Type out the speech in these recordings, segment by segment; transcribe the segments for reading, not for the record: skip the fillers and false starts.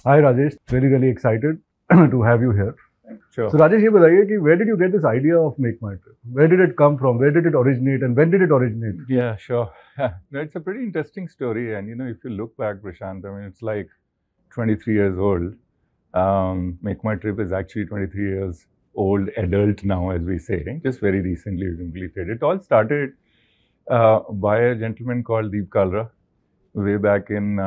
Hi Rajesh, really excited to have you here. Sure. So Rajesh, ये बताइए कि where did you get this idea of Make My Trip? Where did it come from? Where did it originate, and when did it originate? Yeah, sure. It's a pretty interesting story, and if you look back, Prashant, I mean, it's like 23 years old. Make My Trip is actually 23 years old, adult now, as we say. Just very recently completed. It all started by a gentleman called Deep Kalra, way back in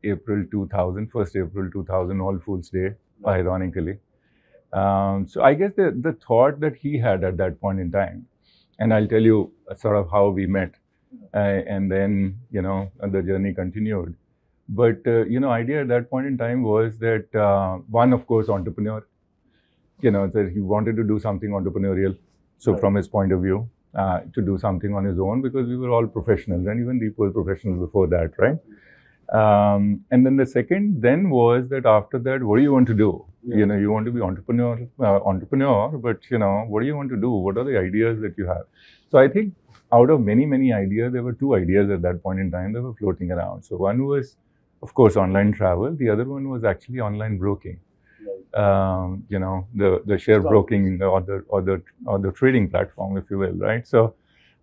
April 2000, 1st April 2000, All Fools Day, ironically. So I guess the thought that he had at that point in time, and I'll tell you sort of how we met, and then the journey continued. But idea at that point in time was that one, of course, entrepreneur. That he wanted to do something entrepreneurial. So Right. from his point of view, to do something on his own, because we were all professionals, and even Deep was professional before that, right? And then the second then was that after that, what do you want to do? Yeah. You want to be entrepreneur, but what do you want to do? What are the ideas that you have? So I think out of many ideas, there were two ideas at that point in time that were floating around. So one was, of course, online travel. The other one was actually online broking. The share broking or the trading platform, if you will, right? So,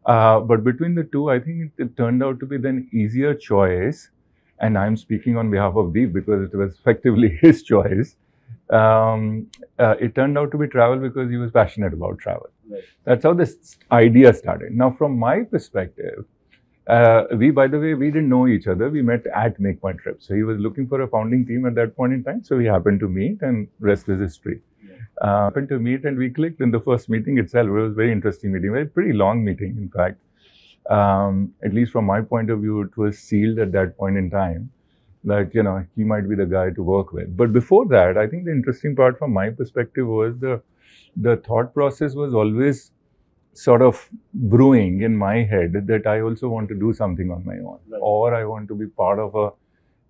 but between the two, I think it turned out to be the easier choice. And I'm speaking on behalf of Deep because it was effectively his choice. It turned out to be travel because he was passionate about travel. Right. That's how this idea started. Now, from my perspective, by the way, we didn't know each other. We met at Make My Trip. So he was looking for a founding team at that point in time. So we happened to meet, and rest is history. Yeah. Happened to meet, and we clicked in the first meeting itself. It was a very interesting meeting, a pretty long meeting, in fact. At least from my point of view, it was sealed at that point in time that, he might be the guy to work with. But before that, I think the interesting part from my perspective was the thought process was always sort of brewing in my head that I also want to do something on my own, Right. or I want to be part of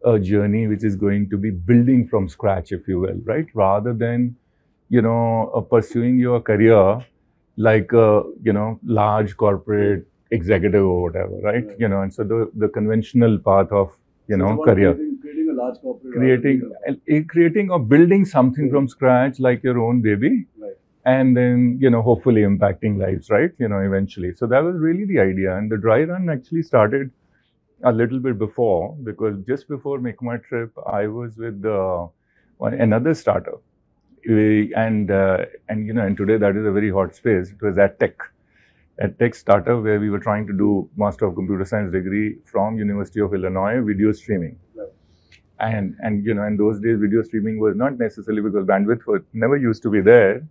a journey which is going to be building from scratch, if you will, right? Rather than, pursuing your career like a, large corporate executive or whatever, right? Right. And so the conventional path of, So career. creating a large corporate. Creating or building something from scratch like your own baby. Right. And then, hopefully impacting lives, right? Eventually. So that was really the idea. And the dry run actually started a little bit before, because just before Make My Trip, I was with another startup. And today that is a very hot space. It was at tech startup where we were trying to do Master of Computer Science degree from University of Illinois, video streaming. Right. And in those days, video streaming was not necessarily because bandwidth never used to be there.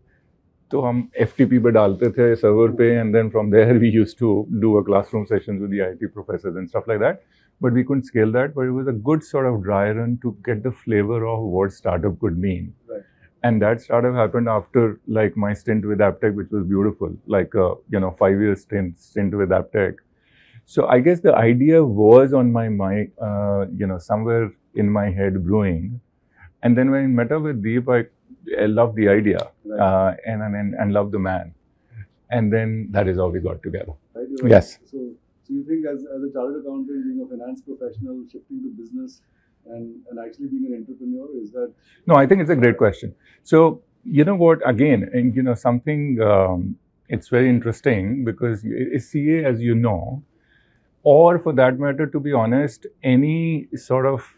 So हम FTP पे डालते थे server पे, and then from there we used to do a classroom sessions with the IT professors and stuff like that. But we couldn't scale that. But it was a good sort of dry run to get the flavor of what startup could mean. Right. And that startup happened after like my stint with Aptech, which was beautiful, like 5-year stint with Aptech. So I guess the idea was on my mind, somewhere in my head brewing. And then when I met up with Deep, I loved the idea. Right. And loved the man. And then that is how we got together. Right. Yes. So you think as a chartered accountant, being a finance professional, shifting to business, and actually being an entrepreneur, is that? No, I think it's a great question. So, you know what, again, and something, it's very interesting because CA, as you know, or for that matter, to be honest, any sort of,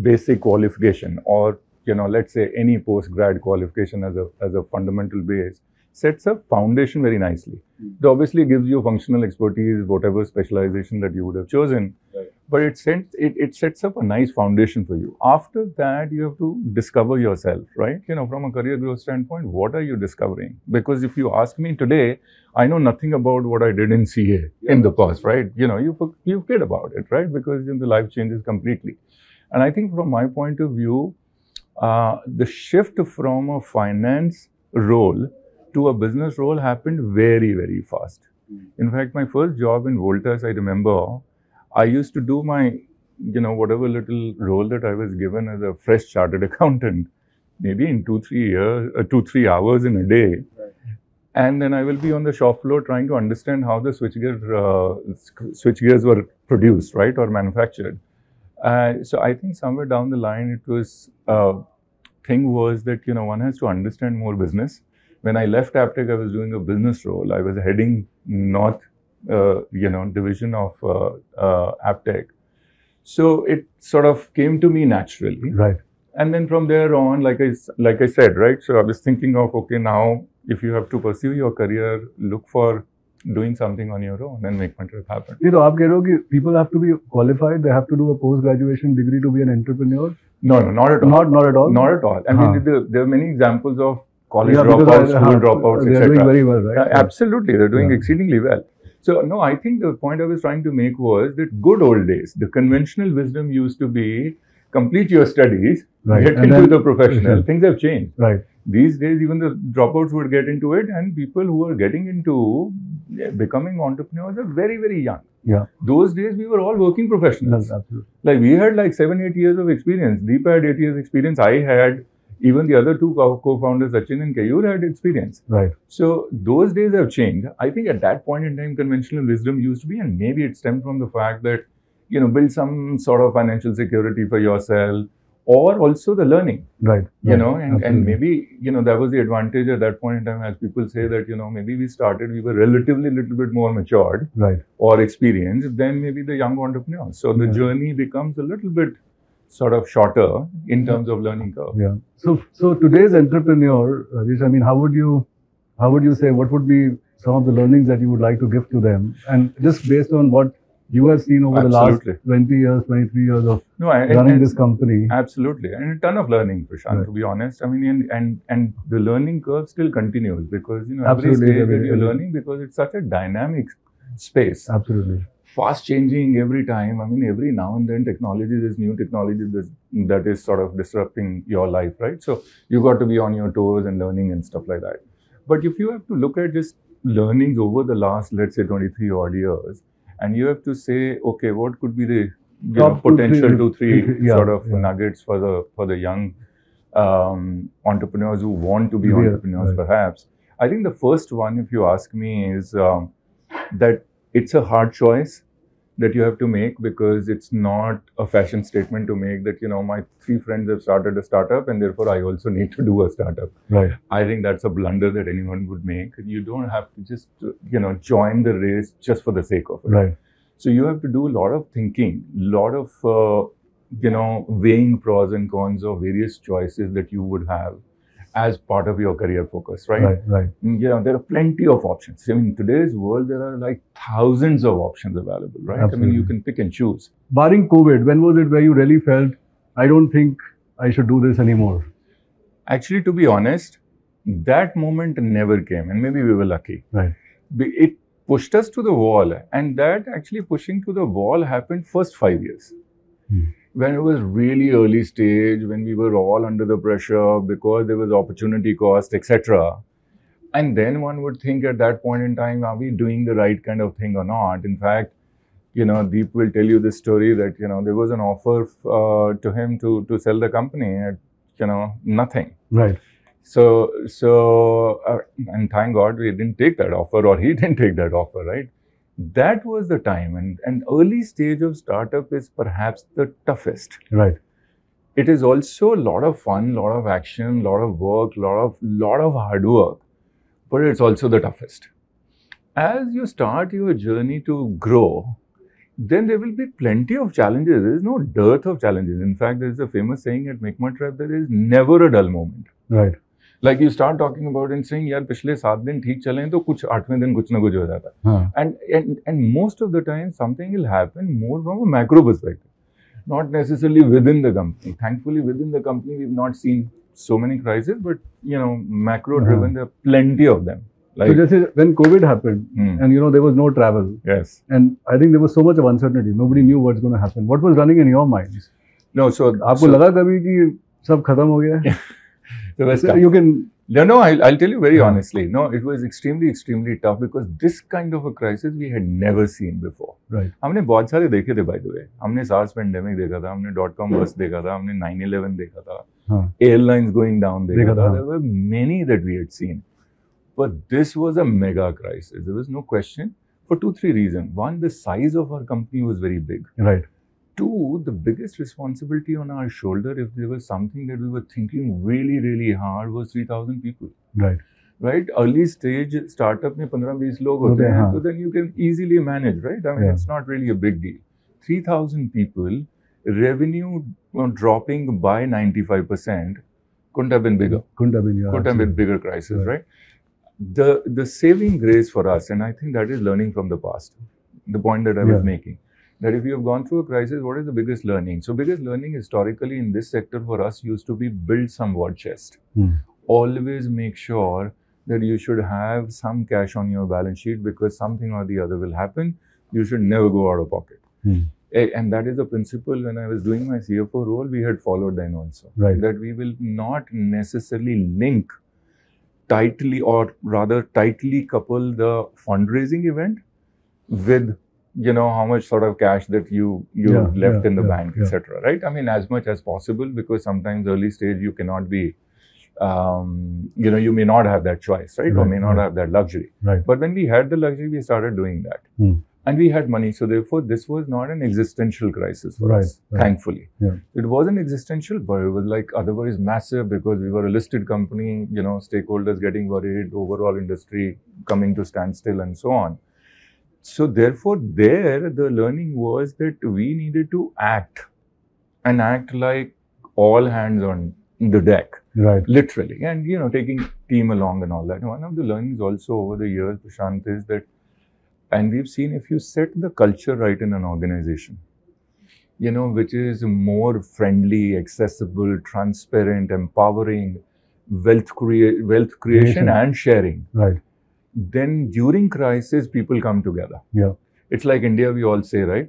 basic qualification, or, let's say any post-grad qualification as a fundamental base, sets a foundation very nicely. It obviously gives you functional expertise, whatever specialization that you would have chosen. Right. But it sets up a nice foundation for you. After that, you have to discover yourself, right? From a career growth standpoint, what are you discovering? Because if you ask me today, I know nothing about what I did in CA in the past, right? You forget about it, right? Because the life changes completely. And I think from my point of view, the shift from a finance role to a business role happened very, very fast. In fact, my first job in Voltas, I remember, I used to do my, whatever little role that I was given as a fresh chartered accountant, maybe in 2-3 hours in a day. Right. And then I will be on the shop floor trying to understand how the switchgears were produced, right, or manufactured. So I think somewhere down the line, it was thing was that one has to understand more business. When I left Aptech, I was doing a business role. I was heading North, division of Aptech. So it sort of came to me naturally. Right. And then from there on, like I said, right. So I was thinking of, okay, now if you have to pursue your career, look for doing something on your own and make my trip happen. You know, आप कह रहे हो कि people have to be qualified, they have to do a post-graduation degree to be an entrepreneur? No, not at all. Not at all? Not at all. I mean, there are many examples of college Yeah, dropouts, school dropouts, they are etc. doing very well, right? Absolutely, they're doing exceedingly well. So, no, I think the point I was trying to make was that good old days, the conventional wisdom used to be complete your studies, get into the professional. Things have changed. Right. These days, even the dropouts would get into it, and people who are getting into becoming entrepreneurs are very, very young. Yeah. Those days, we were all working professionals. Yes, absolutely. Like we had like 7-8 years of experience. Deep had 8 years experience. I had, even the other two co-founders, Sachin and Kayur, had experience. Right. So those days have changed. I think at that point in time, conventional wisdom used to be, and maybe it stemmed from the fact that, build some sort of financial security for yourself, or also the learning. Right. And maybe, that was the advantage at that point in time, as people say that, maybe we were relatively a little bit more matured, right, or experienced than maybe the young entrepreneurs. So the journey becomes a little bit sort of shorter in terms of learning curve. Yeah. So today's entrepreneur, Rajesh, I mean, how would you say, what would be some of the learnings that you would like to give to them? And just based on what you have seen over the last 20 years, 23 years of running this company. Absolutely. And a ton of learning, Prashant, to be honest. I mean, and the learning curve still continues because, every stage that you're learning, because it's such a dynamic space. Absolutely. Fast changing every time. I mean, every now and then there's new technology that is sort of disrupting your life, right? So you got to be on your toes and learning and stuff like that. But if you have to look at just learnings over the last, let's say, 23 odd years, and you have to say, okay, what could be the potential 2-3 sort of nuggets for the young entrepreneurs who want to be entrepreneurs, perhaps. I think the first one, if you ask me, is that it's a hard choice that you have to make, because it's not a fashion statement to make that, my 3 friends have started a startup and therefore I also need to do a startup. Right. I think that's a blunder that anyone would make. You don't have to just, join the race just for the sake of it. Right. So you have to do a lot of thinking, lot of, weighing pros and cons of various choices that you would have as part of your career focus, right? Right. There are plenty of options. I mean, in today's world, there are like thousands of options available, right? Absolutely. I mean, you can pick and choose. Barring COVID, when was it where you really felt, I don't think I should do this anymore? Actually, to be honest, that moment never came, and maybe we were lucky. Right. It pushed us to the wall, and that actually pushing to the wall happened first 5 years. When it was really early stage, when we were all under the pressure because there was opportunity cost, etc. And then one would think at that point in time, are we doing the right kind of thing or not? In fact, Deep will tell you this story that, there was an offer to him to sell the company at, nothing. Right. So, and thank God we didn't take that offer, or he didn't take that offer, right? That was the time, and early stage of startup is perhaps the toughest. Right. It is also a lot of fun, lot of action, lot of work, lot of hard work, but it's also the toughest. As you start your journey to grow, then there will be plenty of challenges. There is no dearth of challenges. In fact, there is a famous saying at MakeMyTrip, there is never a dull moment. Right. Like you start talking about and saying, यार पिछले 7 दिन ठीक चले तो कुछ 8वें दिन कुछ ना कुछ हो जाता है. And most of the time something will happen more from a macro perspective, not necessarily within the company. Thankfully, within the company we've not seen so many crises, but macro driven, there are plenty of them. Like, so just when COVID happened, and there was no travel. Yes. And I think there was so much of uncertainty. Nobody knew what's going to happen. What was running in your minds? No, so आपको लगा कभी कि सब खत्म हो गया? So you can. No, I'll tell you very honestly. No, it was extremely tough, because this kind of a crisis we had never seen before. Right. हमने बहुत सारे देखे थे, by the way. हमने SARS pandemic देखा था, हमने .com bust देखा था, हमने 9/11 देखा था, airlines going down देखा था. There were many that we had seen, but this was a mega crisis. There was no question, for 2-3 reasons. One, the size of our company was very big. Right. Two, the biggest responsibility on our shoulder, if there was something that we were thinking really, really hard, was 3,000 people. Right. Right? Early stage startup mein 15-20 log hote hain, so then you can easily manage, right? I mean, it's not really a big deal. 3,000 people, revenue dropping by 95%, couldn't have been bigger. Couldn't have been bigger crisis, right? The saving grace for us, and I think that is learning from the past, the point that I was making, that if you have gone through a crisis, what is the biggest learning? So biggest learning historically in this sector for us used to be build some war chest. Always make sure that you should have some cash on your balance sheet, because something or the other will happen. You should never go out of pocket. And that is the principle. When I was doing my CFO role, we had followed then also. Right. That we will not necessarily link tightly, or rather tightly couple the fundraising event with, you know, how much sort of cash that you left in the bank, etc. Right? I mean, as much as possible, because sometimes early stage you cannot be, you know, you may not have that choice, right? Or may not have that luxury. Right. But when we had the luxury, we started doing that. And we had money. So therefore, this was not an existential crisis for us, thankfully. It wasn't existential, but it was like otherwise massive, because we were a listed company, you know, stakeholders getting worried, overall industry coming to standstill and so on. So therefore, there, the learning was that we needed to act, and act like all hands on the deck. Right. Literally. And, you know, taking team along and all that. One of the learnings also over the years, Prashant, is that, and we've seen, if you set the culture right in an organization, you know, which is more friendly, accessible, transparent, empowering, wealth creation and sharing. Right. Then during crisis, people come together. Yeah. It's like India, we all say, right?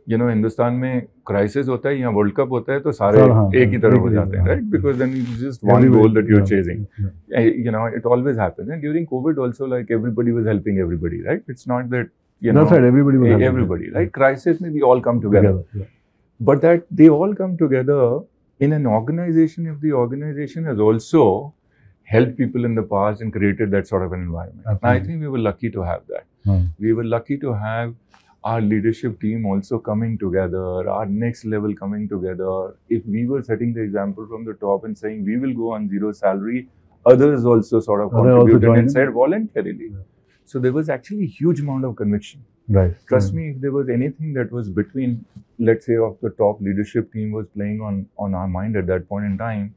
You know, Hindustan में crisis होता है, यहाँ World Cup होता है, तो सारे एक ही तरफ हो जाते हैं, right? Because then it's just one goal that you're chasing. You know, it always happens. And during COVID also, like, everybody was helping everybody, right? It's not that, you know, that's right, everybody was helping everybody, right? Crisis may we all come together. But that they all come together in an organization, if the organization has also helped people in the past and created that sort of an environment. I think we were lucky to have that. We were lucky to have our leadership team also coming together, our next level coming together. If we were setting the example from the top and saying we will go on zero salary, others also sort of contributed and said voluntarily. So there was actually a huge amount of conviction. Right. Trust me, if there was anything that was between, let's say, of the top leadership team was playing on our mind at that point in time,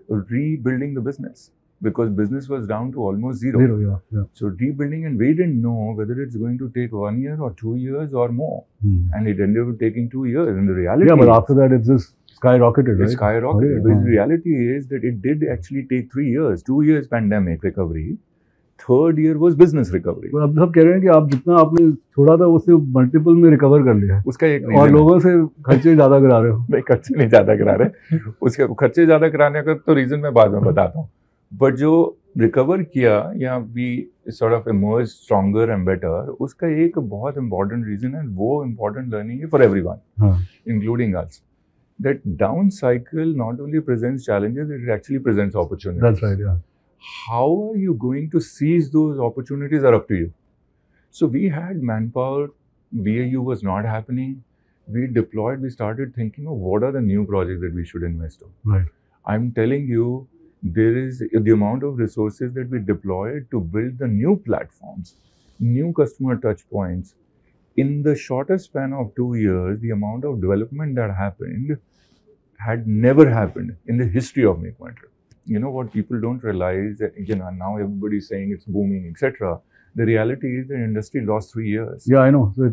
rebuilding the business. Because business was down to almost zero. So rebuilding, and we didn't know whether it's going to take 1 year or 2 years or more. And it ended up taking 2 years. And the reality but after that, it's just skyrocketed, right? It skyrocketed. But the reality is that it did actually take 3 years. 2 years pandemic recovery. Third year was business recovery. अब सब कह रहे हैं कि आप जितना आपने छोड़ा था उससे मल्टीपल में रिकवर कर लिया है. उसका एक और लोगों से खर्चे ज्यादा करा रहे हो. नहीं, खर्चे नहीं ज्यादा करा रहे. उसके खर्चे ज्यादा कराने का तो रीजन मैं बाद में बताता हूँ. बट जो रिकवर किया या we sort of emerge stronger and better, उसका एक बहुत इंपॉर्टेंट रीजन है, वो इंपॉर्टेंट लर्निंग है for everyone, including us, that down cycle not only presents challenges, it actually presents opportunities. That's right, yeah. How are you going to seize those opportunities are up to you. So we had manpower, BAU was not happening. We deployed, we started thinking of what are the new projects that we should invest in. Right. I'm telling you, there is the amount of resources that we deployed to build the new platforms, new customer touch points. In the shorter span of 2 years, the amount of development that happened had never happened in the history of MakeMyTrip. You know what people don't realize, you know, now everybody's saying it's booming, etc. The reality is the industry lost 3 years. Yeah, I know. So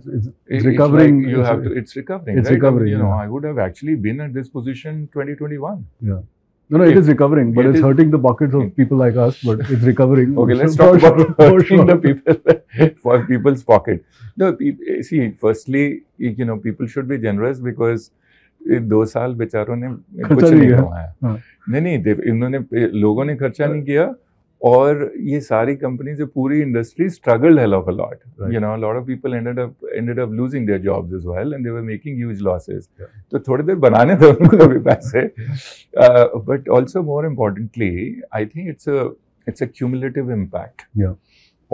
it's recovering. It's like it's recovering. It's right? recovering. I mean, you know, I would have actually been at this position 2021. Yeah. No, it is recovering, but it's hurting the pockets of people like us. But it's recovering. Okay, let's talk about hurting the people for people's pocket. No, see, firstly, you know, people should be generous because 2 साल बेचारों ने कुछ नहीं कमाया. नहीं, इन्होंने लोगों ने खर्चा नहीं किया, और ये सारी कंपनी से पूरी industry struggled hell of a lot. You know, a lot of people ended up losing their jobs as well, and they were making huge losses. तो थोड़ी देर बनाने दो उनको भी पैसे. But also more importantly, I think it's a cumulative impact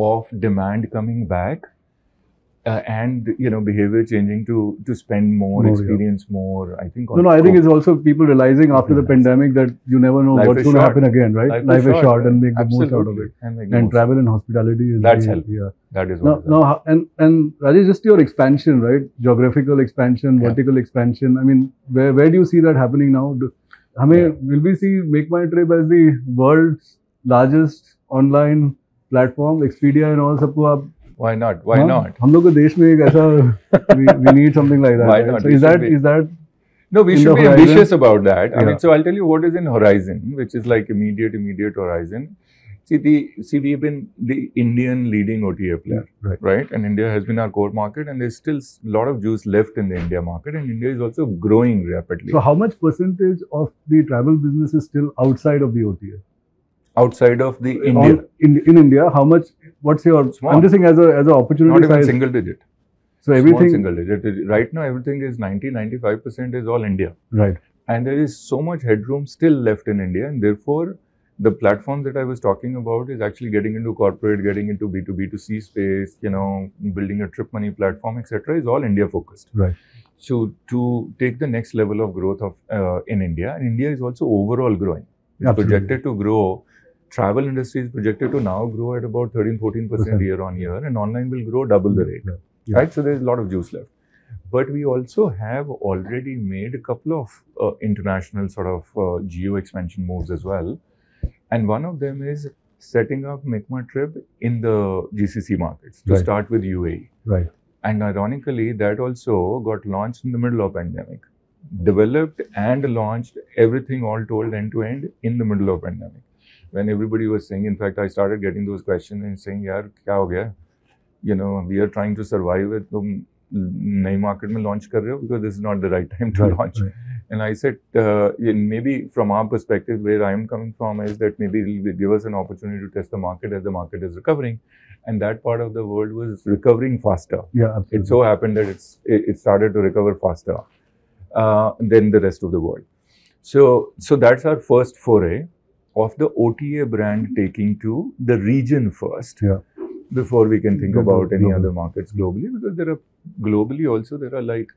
of demand coming back, and behavior changing to spend more, experience more. I think. I think it's also people realizing after the pandemic that you never know what's going to happen again, right? Life is short, and make the most out of it. And travel and hospitality is that's helpful. Yeah, that is now. And Rajesh, just your expansion, right? Geographical expansion, vertical expansion. I mean, where do you see that happening now? Will we see MakeMyTrip as the world's largest online platform, Expedia and all? Sabko why not? Why not? हम लोग को देश में एक ऐसा we need something like that. Why right? not? So is that? No, we should be ambitious about that. I mean, so I'll tell you what is in horizon, which is like immediate horizon. See, we've been the Indian leading OTA player, right? And India has been our core market, and there's still a lot of juice left in the India market, and India is also growing rapidly. So how much percentage of the travel business is still outside of the OTA? Outside of the India? In India, how much? What's your? Small. I'm just saying as an opportunity. Not even single digit. So everything. Small single digit. Right now, everything is 95% is all India. Right. And there is so much headroom still left in India, and therefore, the platform that I was talking about is actually getting into corporate, getting into B2B2C space, building a trip money platform, etc. is all India focused. Right. So to take the next level of growth of in India, and India is also overall growing. It's projected to grow. Travel industry is projected to now grow at about 13-14% year on year, and online will grow double the rate. Right? So there's a lot of juice left. But we also have already made a couple of international sort of geo expansion moves as well. And one of them is setting up MakeMyTrip in the GCC markets to start with UAE. Right. And ironically, that also got launched in the middle of pandemic. Developed and launched everything all told end to end in the middle of pandemic. When everybody was saying, in fact, I started getting those questions and saying, yaar, kya ho gaya? We are trying to survive it. Tum nayi market mein launch kar rahe ho because this is not the right time to launch. Right. And I said, maybe from our perspective, where I am coming from is that maybe it will give us an opportunity to test the market as the market is recovering. And that part of the world was recovering faster. Yeah, absolutely. It so happened that it started to recover faster than the rest of the world. So that's our first foray of the OTA brand taking to the region first. Yeah. Before we can think about any other markets globally, because there are globally also there are like,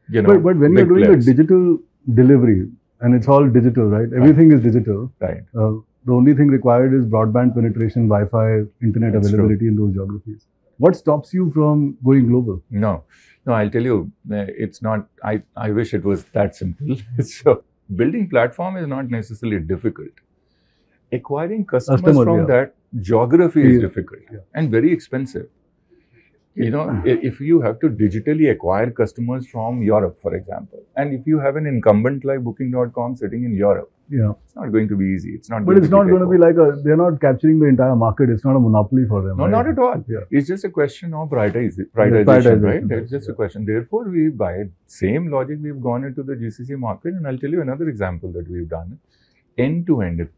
but when you're doing a digital delivery and it's all digital, right? Everything is digital. Right. The only thing required is broadband penetration, Wi-Fi, internet availability in those geographies. What stops you from going global? No, I'll tell you, it's not. I wish it was that simple. So building platform is not necessarily difficult. Acquiring customers from that geography is difficult and very expensive. If you have to digitally acquire customers from Europe, for example, and if you have an incumbent like Booking.com sitting in Europe, it's not going to be easy. It's not. But it's not going to be like they're not capturing the entire market. It's not a monopoly for them. No, not at all. Yeah. It's just a question of prioritization, right? It's just a question. Therefore, by same logic, we've gone into the GCC market, and I'll tell you another example that we've done, end to end.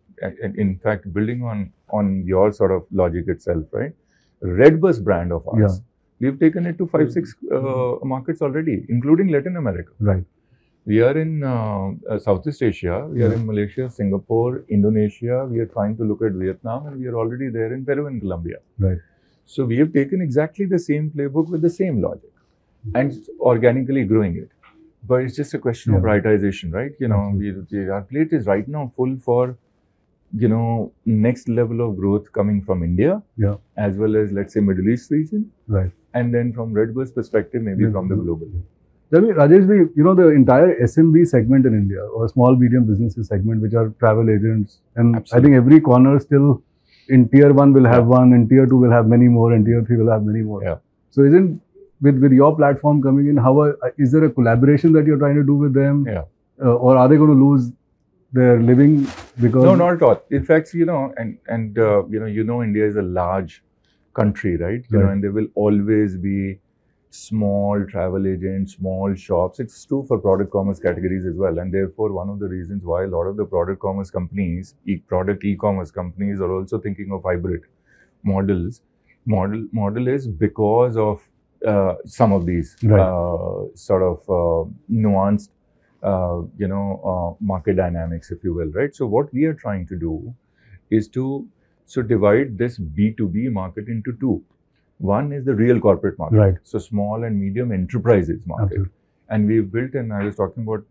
In fact, building on your sort of logic itself, right? Redbus brand of ours. We've taken it to 5-6 markets already, including Latin America. Right. We are in Southeast Asia. We are in Malaysia, Singapore, Indonesia. We are trying to look at Vietnam, and we are already there in Peru and Colombia. Right. So we have taken exactly the same playbook with the same logic, and organically growing it. But it's just a question of prioritization, right? Our plate is right now full for next level of growth coming from India, as well as, let's say, Middle East region, right? And then from Redbus perspective, maybe from the global. Tell me, Rajesh, the entire SMB segment in India, or small medium businesses segment, which are travel agents, and I think every corner still in tier 1 will have one, in tier 2 will have many more, and tier 3 will have many more. Yeah. So isn't with your platform coming in, is there a collaboration that you're trying to do with them? Yeah. Or are they going to lose their living because? No, not at all. In fact, India is a large country, right? And there will always be small travel agents, small shops. It's true for product commerce categories as well. And therefore, one of the reasons why a lot of the product commerce companies, e-commerce companies are also thinking of hybrid models. Model is because of some of these sort of nuanced market dynamics, if you will, right? So what we are trying to do is to divide this B2B market into two. One is the real corporate market. Right. So small and medium enterprises market. Absolutely. And we've built, and I was talking about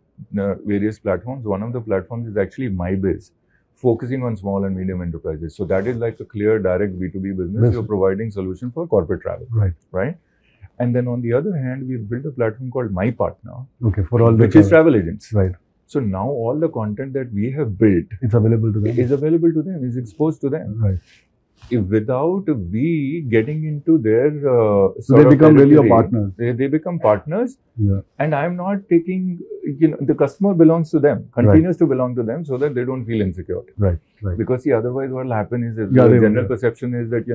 various platforms. One of the platforms is actually MyBiz, focusing on small and medium enterprises. So that is like a clear direct B2B business. Yes. You're providing solution for corporate travel. Right. Right. And then on the other hand, we've built a platform called My Partner, Okay, for all which is travel agents. Right. So now all the content that we have built It's available to them. is available to them, is exposed to them. Right. Without we getting into their So they become really your partners. They become partners. Yeah. And I'm not taking, the customer belongs to them, continues to belong to them, so that they don't feel insecure. Right. Right. Because see, otherwise what will happen is that Yeah, the general perception is that,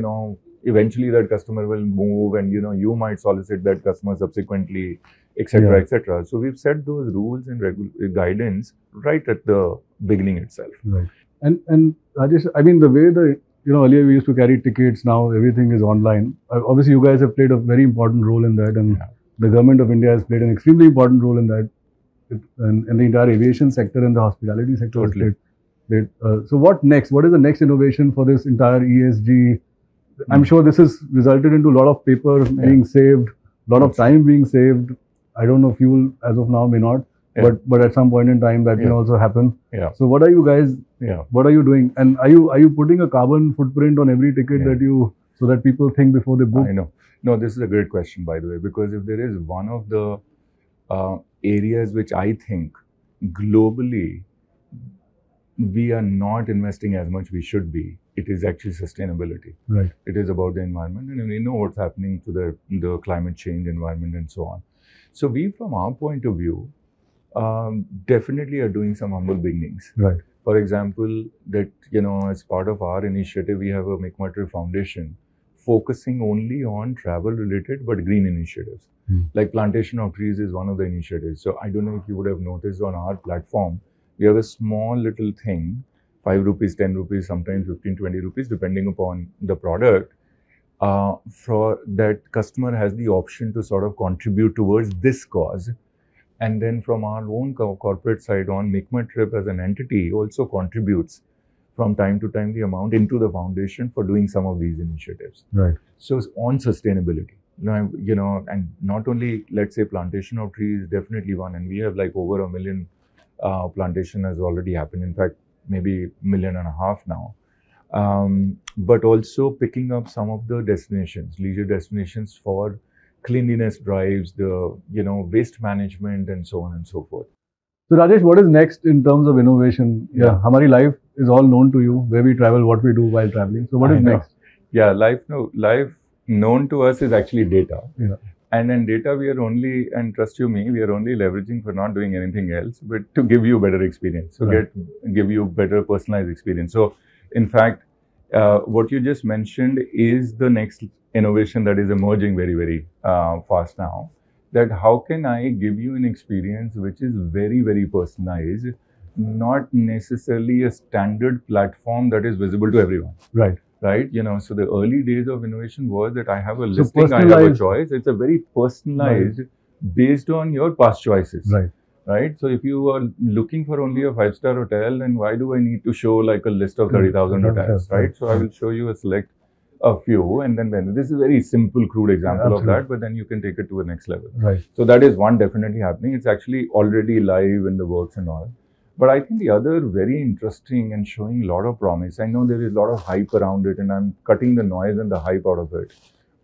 eventually that customer will move and, you might solicit that customer subsequently, etc., Yeah. etc. So we've set those rules and guidance right at the beginning itself. Right. And Rajesh, I mean, the way earlier we used to carry tickets, now everything is online. Obviously, you guys have played a very important role in that, and the government of India has played an extremely important role in that, and the entire aviation sector and the hospitality sector has played. So what next? What is the next innovation for this entire ESG? I'm sure this has resulted into a lot of paper being saved, a lot of time being saved. I don't know, fuel as of now may not, but at some point in time that can also happen. Yeah. So what are you guys? What are you doing? And are you putting a carbon footprint on every ticket that so that people think before they book? I know. No, this is a great question, by the way, because if there is one of the areas which I think globally we are not investing as much we should be, it is actually sustainability. Right. It is about the environment, and we know what's happening to the climate change environment and so on. So we, from our point of view, definitely are doing some humble beginnings. Right. For example, that, as part of our initiative, we have a MakeMyTrip Foundation focusing only on travel related but green initiatives. Like plantation of trees is one of the initiatives. So I don't know if you would have noticed on our platform, we have a small little thing, 5 rupees, 10 rupees, sometimes 15, 20 rupees, depending upon the product. For that customer has the option to sort of contribute towards this cause. And then from our own corporate side on, MakeMyTrip as an entity also contributes from time to time the amount into the foundation for doing some of these initiatives. Right. So it's on sustainability. And not only, let's say, plantation of trees, definitely one. And we have like over 1 million plantation has already happened. In fact, maybe 1.5 million now. But also picking up some of the destinations, leisure destinations for cleanliness drives, the waste management, and so on and so forth. So Rajesh, what is next in terms of innovation? Hamari life is all known to you, where we travel, what we do while traveling. So what is next? Yeah, life known to us is actually data. Yeah. And then data we are only, and trust you me, we are only leveraging for not doing anything else, but to give you better experience. So give you better personalized experience. So in fact, what you just mentioned is the next innovation that is emerging very, very fast now. That how can I give you an experience which is very, very personalized, not necessarily a standard platform that is visible to everyone. Right. Right. So the early days of innovation was that I have a listing, I have a choice. It's a very personalized based on your past choices. Right. Right. So if you are looking for only a 5-star hotel, then why do I need to show like a list of 30,000 hotels? Right. So I will show you a few, and then this is a very simple, crude example of that, but then you can take it to a next level. Right. So that is one definitely happening. It's actually already live in the works and all. But I think the other very interesting and showing a lot of promise, I know there is a lot of hype around it, and I'm cutting the noise and the hype out of it,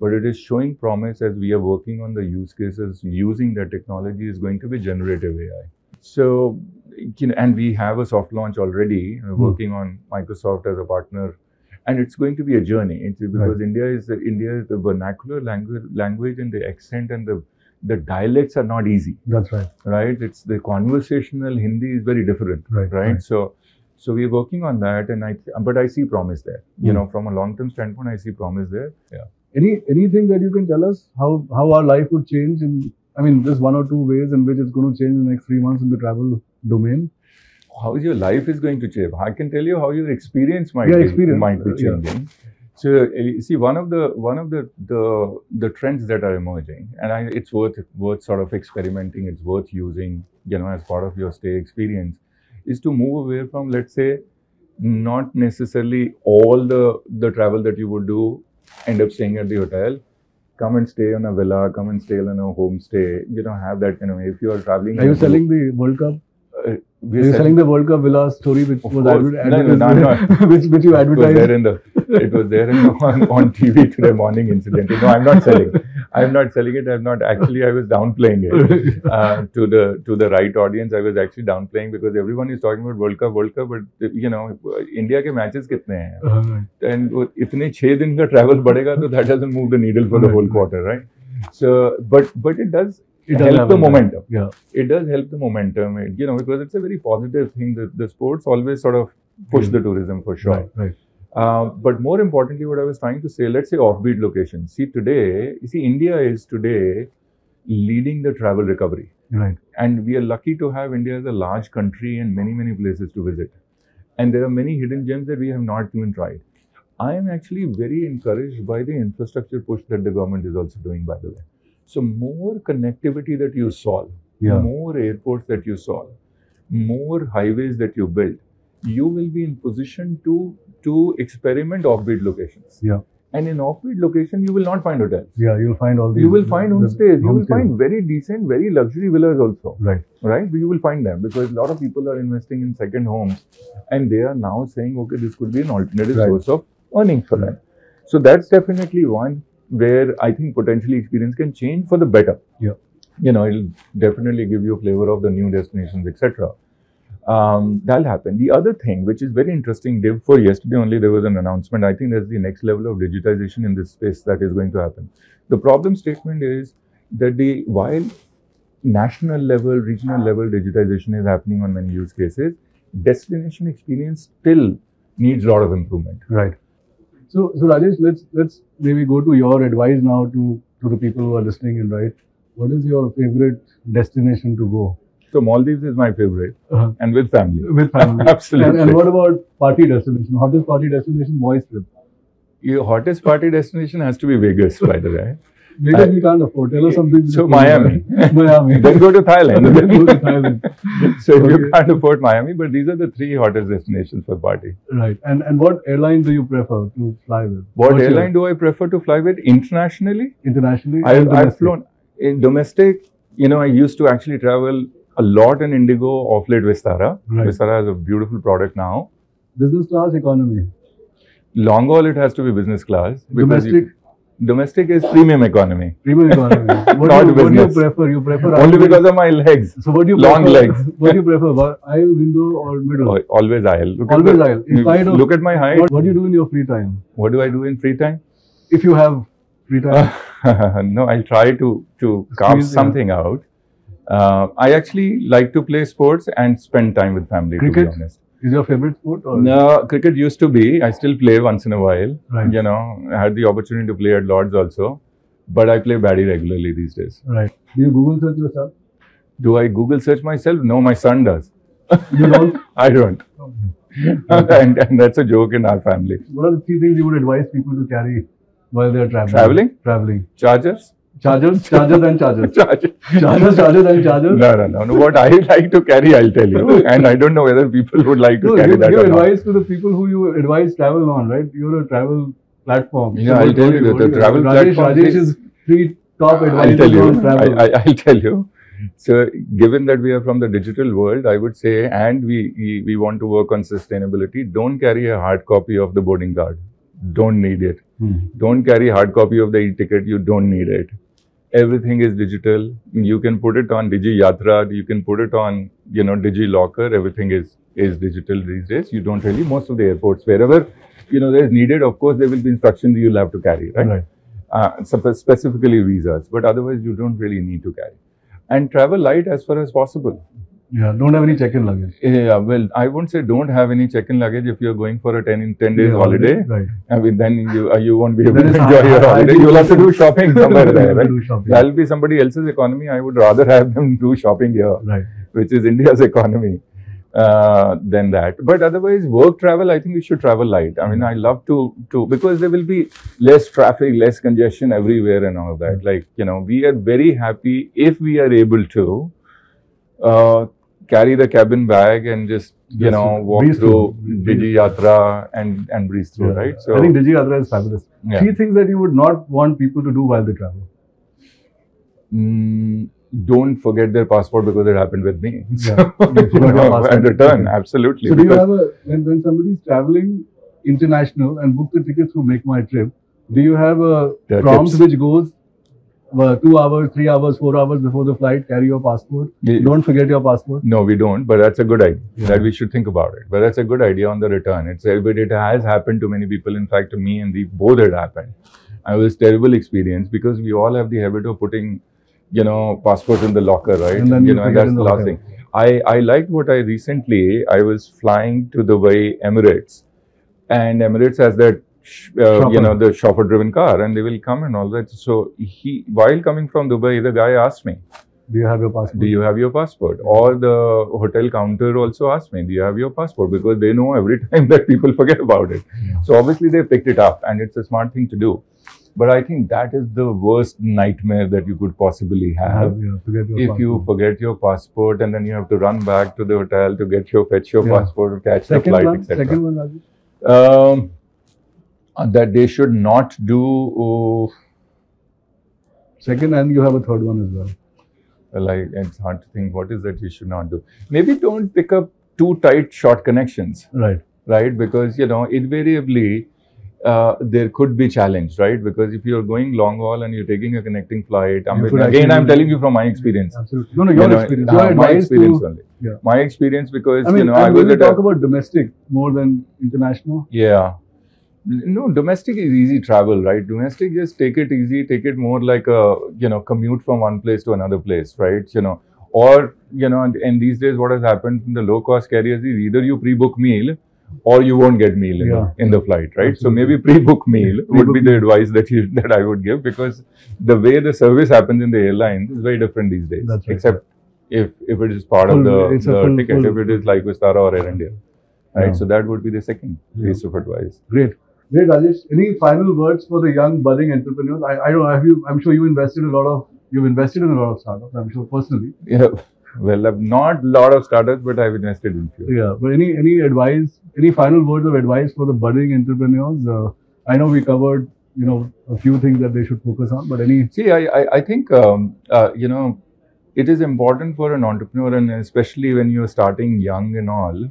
but it is showing promise as we are working on the use cases using that technology is going to be generative AI. So, and we have a soft launch already, working on Microsoft as a partner. And it's going to be a journey. It's because India is the vernacular language and the accent and the dialects are not easy. That's right. Right. It's the conversational Hindi is very different. Right. So we're working on that, but I see promise there. From a long-term standpoint, I see promise there. Yeah. Anything that you can tell us how our life would change just 1 or 2 ways in which it's going to change in the next 3 months in the travel domain? How your life is going to change. I can tell you how your experience might be changing. Yeah. So see, one of the trends that are emerging, and it's worth sort of experimenting. It's worth using, as part of your stay experience, is to move away from, let's say, not necessarily all the travel that you would do end up staying at the hotel. come and stay on a villa, come and stay on a homestay, you know, have that kind of, if you are traveling. Are you selling the World Cup? Are you selling the World Cup villa story which was which you advertised? It was there on TV today morning, incidentally. No, I'm not selling. I'm not selling it. I was downplaying it to the right audience. I was actually downplaying because everyone is talking about World Cup, but you know, India के matches कितने हैं? And इतने 6 दिन का travel बढ़ेगा, so that doesn't move the needle for the whole quarter, right? So, but it does. It helps the momentum. Yeah, it does help the momentum. You know, because it's a very positive thing. The sports always sort of push the tourism for sure. Right. But more importantly, what I was trying to say, let's say offbeat locations. See, India is today leading the travel recovery. Right. And we are lucky to have India as a large country and many places to visit. And there are many hidden gems that we have not even tried. I am actually very encouraged by the infrastructure push that the government is also doing, by the way. So more connectivity that you solve, more airports that you solve, more highways that you build, you will be in position to experiment offbeat locations. Yeah. And in offbeat location, you will not find hotels. Yeah, you'll find all these. You will find homestays. You will find very decent, very luxury villas also. Right. Right? You will find them because a lot of people are investing in second homes and they are now saying, okay, this could be an alternative source of earnings for them. So that's definitely one where I think potentially experience can change for the better. Yeah. You know, it'll definitely give you a flavor of the new destinations, etc. That'll happen. The other thing, which is very interesting, for yesterday only there was an announcement. I think that's the next level of digitization in this space that is going to happen. The problem statement is that while national level, regional level digitization is happening on many use cases, destination experience still needs a lot of improvement. Right. So Rajesh, let's maybe go to your advice now to the people who are listening in, right? What is your favorite destination to go? So Maldives is my favorite, and with family. With family, absolutely. And what about party destination? Hottest party destination, boys trip. Your hottest party destination has to be Vegas, by the way. Vegas we can't afford. Tell us something. So Miami. Miami. Then go to Thailand. Then go to Thailand. So you can't afford Miami, but these are the 3 hottest destinations for party. Right. And what airline do you prefer to fly with? What airline do I prefer to fly with internationally? Internationally. I've flown in domestic. You know, I used to actually travel a lot in Indigo, off late Vistara. Right. Vistara has a beautiful product now. Business class, economy? Long haul, it has to be business class. Domestic? Domestic is premium economy. Premium economy. What do you prefer? You prefer only because of my legs. So what do you long prefer? Legs. What do you prefer? Aisle, window, or middle? Always aisle. Always aisle. Look at my height. What do you do in your free time? What do I do in free time? If you have free time. No, I'll try to carve something out. I actually like to play sports and spend time with family. Cricket? To be honest. Is your favorite sport? Or? No, cricket used to be. I still play once in a while. Right. You know, I had the opportunity to play at Lords also. But I play baddie regularly these days. Right. Do you Google search yourself? Do I Google search myself? No, my son does. You don't? I don't. Okay. And that's a joke in our family. What are the 3 things you would advise people to carry while they are traveling? Traveling. Chargers? Chargers and chargers. Chargers and chargers. No. What I like to carry, I'll tell you. And I don't know whether people would like to carry that give or not. advice to the people who you advise travel on, right? You're a travel platform. Yeah, I'll tell you. The travel platform. Rajesh is 3 top advice on travel. I'll tell you. So, given that we are from the digital world, I would say, and we want to work on sustainability, don't carry a hard copy of the boarding card. Don't need it. Don't carry hard copy of the e-ticket. You don't need it. Everything is digital. You can put it on Digi Yatra. You can put it on, you know, Digi Locker. Everything is digital these days. You don't really, most of the airports, wherever, you know, there's needed, of course, there will be instructions you'll have to carry, right? Specifically visas, but otherwise you don't really need to carry. And travel light as far as possible. Yeah, don't have any check-in luggage. Yeah, well, I won't say don't have any check-in luggage if you're going for a 10 days holiday. Right. I mean, then you won't be able to enjoy your holiday. You'll have to do shopping somewhere there, right? That'll be somebody else's economy. I would rather have them do shopping here, right, which is India's economy, than that. But otherwise, work travel, I think we should travel light. I mean, I love to because there will be less traffic, less congestion everywhere and all of that. Like, you know, we are very happy if we are able to carry the cabin bag and just walk through Digi Yatra and breeze through, right? So I think Digi Yatra is fabulous. Yeah. 3 things that you would not want people to do while they travel. Don't forget their passport because it happened with me. Yeah. And return, absolutely. So do you have when somebody's traveling international and book the ticket through MakeMyTrip, do you have a prompt which goes 2 hours, 3 hours, 4 hours before the flight, carry your passport? Don't forget your passport? No, we don't, but that's a good idea. That we should think about it. But that's a good idea on the return. It has happened to many people. In fact, to me and both had happened. It was a terrible experience because we all have the habit of putting, passports in the locker, right? And then and that's the last thing. I liked what I was flying to Dubai Emirates, and Emirates has that the chauffeur-driven car, and they will come and all that. So while coming from Dubai, the guy asked me, "Do you have your passport? Do you have your passport?" Or the hotel counter also asked me, "Do you have your passport?" Because they know every time that people forget about it. Yeah. So obviously they picked it up, and it's a smart thing to do. But I think that is the worst nightmare that you could possibly have. If you forget your passport and then you have to run back to the hotel to fetch your passport, catch the flight, etc. Second one, Rajesh? That they should not do. Second, and you have a third one as well. Well, it's hard to think what is that you should not do. Maybe don't pick up too tight short connections. Right, because invariably there could be challenge, right? Because if you're going long haul and you're taking a connecting flight, I'm telling you from my experience. Absolutely. No, your experience. My experience only. Yeah. My experience because I was talk about domestic more than international. Yeah. No, domestic is easy travel, right? Domestic, just take it easy, take it more like a, commute from one place to another place, right? Or, and these days what has happened in the low-cost carriers is either you pre-book meal or you won't get meal in the flight, right? Absolutely. So maybe pre-book meal would be the advice that I would give, because the way the service happens in the airlines is very different these days. That's right. Except if it is part of the ticket, if it is like Vistara or Air India, right? So that would be the second piece of advice. Great, Rajesh. Any final words for the young budding entrepreneurs? I don't know. I'm sure you've invested in a lot of startups. I'm sure personally. Yeah. Well, I've not a lot of startups, but I've invested in few. Yeah. But any advice? Any final words of advice for the budding entrepreneurs? I know we covered a few things that they should focus on, but any? See, I think it is important for an entrepreneur, and especially when you're starting young and all.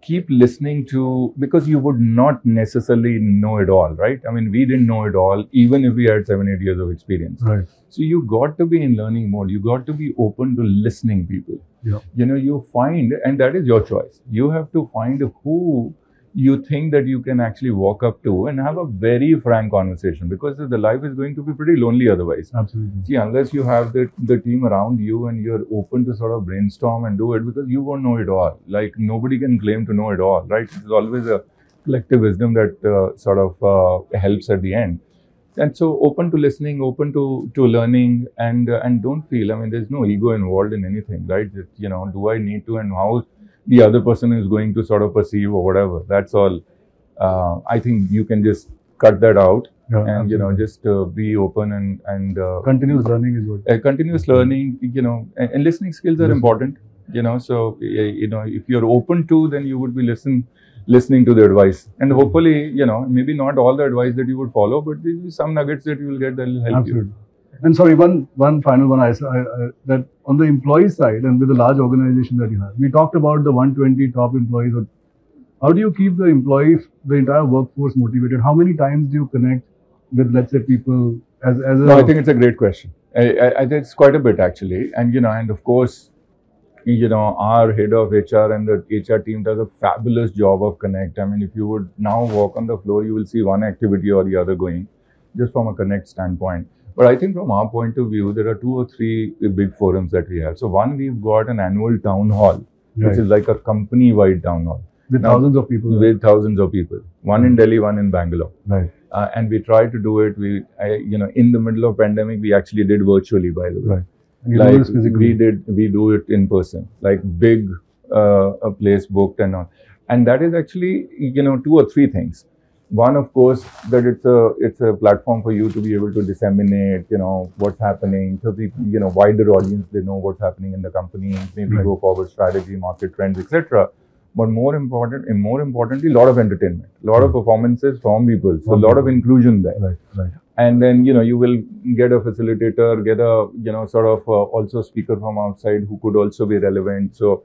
Keep listening to, because you would not necessarily know it all, right? I mean, we didn't know it all, even if we had 7-8 years of experience. Right. So you got to be in learning mode. You got to be open to listening people. Yeah. You find, and that is your choice. You have to find who you think that you can actually walk up to and have a very frank conversation, because the life is going to be pretty lonely otherwise. Absolutely. See, unless you have the team around you and you're open to sort of brainstorm and do it, because you won't know it all. Like, nobody can claim to know it all, right? It's always a collective wisdom that helps at the end. And so open to listening, open to learning, and don't feel, I mean, there's no ego involved in anything, right? Do I need to, and how the other person is going to sort of perceive or whatever. That's all. I think you can just cut that out, and just be open and continuous learning is good. Continuous learning, and listening skills are important. So if you're open to, then you would be listening to the advice, and hopefully, maybe not all the advice that you would follow, but there will be some nuggets that you will get that will help you. And sorry, one final one. That on the employee side and with the large organization that you have, we talked about the 120 top employees. How do you keep the entire workforce motivated? How many times do you connect with, let's say, people No, I think it's a great question. I think it's quite a bit actually, and of course, our head of HR and the HR team does a fabulous job of connect. I mean, if you would now walk on the floor, you will see one activity or the other going, just from a connect standpoint. But I think from our point of view, there are 2 or 3 big forums that we have. So one, we've got an annual town hall, which is like a company-wide town hall. With thousands of people. With thousands of people. One in Delhi, one in Bangalore. Right. And we try to do it. In the middle of pandemic, we actually did virtually, by the way. Right. And we do it in person, like big a place booked and all. And that is actually, 2 or 3 things. One, of course, that it's a platform for you to be able to disseminate, what's happening. So the wider audience, they know what's happening in the company, maybe go forward strategy, market trends, etc. But more importantly, a lot of entertainment, a lot of performances from people, so a lot of inclusion there. Right. And then you will get a facilitator, get a sort of also speaker from outside who could also be relevant. So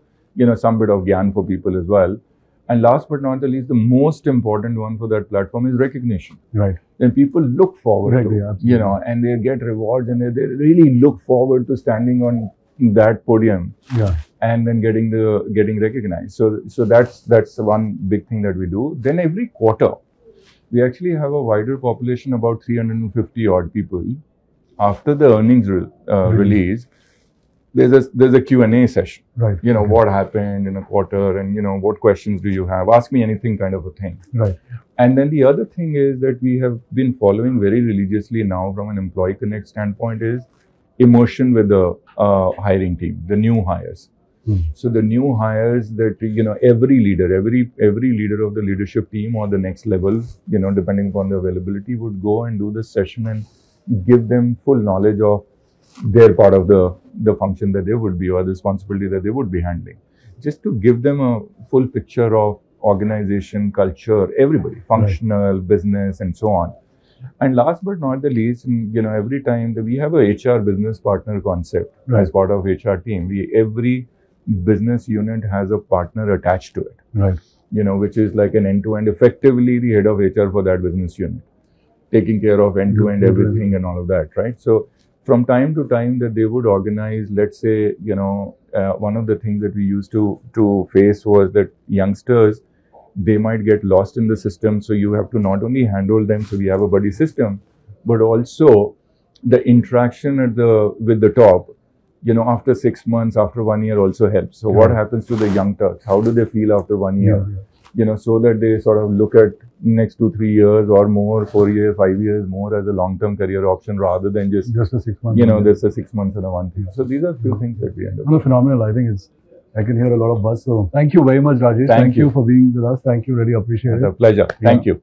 some bit of gyan for people as well. And last but not the least, the most important one for that platform is recognition. Right. Then people look forward to, and they get rewards, and they really look forward to standing on that podium. Yeah. And then getting recognized. So that's one big thing that we do. Then every quarter, we actually have a wider population, about 350 odd people. After the earnings release, there's a Q&A session. Right. What happened in a quarter, and what questions do you have? Ask me anything, kind of a thing. Right. And then the other thing is that we have been following very religiously now from an employee connect standpoint is immersion with the hiring team, the new hires. So the new hires that, every leader of the leadership team or the next level, depending upon the availability, would go and do this session and give them full knowledge of their part of the function that they would be, or the responsibility that they would be handling. Just to give them a full picture of organization, culture, everybody, functional, business, and so on. And last but not the least, every time that we have a HR business partner concept as part of HR team, every business unit has a partner attached to it. Right. Which is like an end-to-end, effectively the head of HR for that business unit, taking care of end-to-end everything and all of that, right? So from time to time that they would organize, let's say, one of the things that we used to face was that youngsters, they might get lost in the system. So you have to not only handle them, so we have a buddy system, but also the interaction with the top, after 6 months, after 1 year also helps. So what happens to the young Turks? How do they feel after 1 year? So that they sort of look at next 2-3 years or more, 4 years, 5 years more as a long-term career option rather than just a 6 months. Just a 6 months and a 1 year. So these are a few things that we end up. Phenomenal. I think I can hear a lot of buzz. So thank you very much, Rajesh. Thank you for being with us. Thank you. Really appreciate it. It's a pleasure. Thank you.